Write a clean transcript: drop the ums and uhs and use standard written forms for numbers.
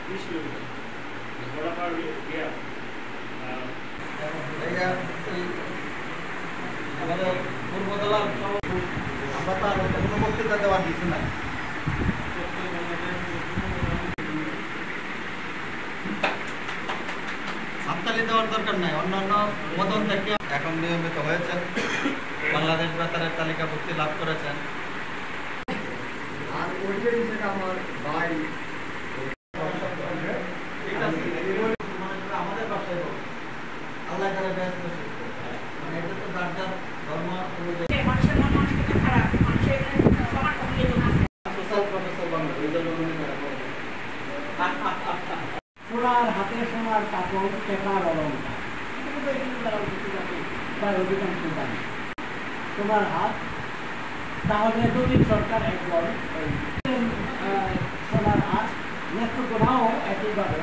30 kilometre বড়াপাড় গিয়া আমাদের পূর্বতলার আমরা তো আর কোনো বক্তৃতা দেওয়ার কিছু নাই। হাততালি দেওয়ার দরকার নাই, অন্যান্য মদন থেকে এখন নিয়মিত হয়েছেন, বাংলাদেশ বেতারের তালিকাভুক্তি লাভ করেছেন। আর ওইটাই যেটা আমার ভাই আমাদের বাসায় আল্লাহ তারা ব্যস্ত, মানে এটা তো যার যার ধর্ম অনুযায়ী সোনার হাতে সোনার কাপড় টেকার অলঙ্কার প্রায় অধিকাংশ জানি সোনার হাত। তাহলে এতদিন সরকার একজন সোনার হাত নেতৃত্বটাও একইভাবে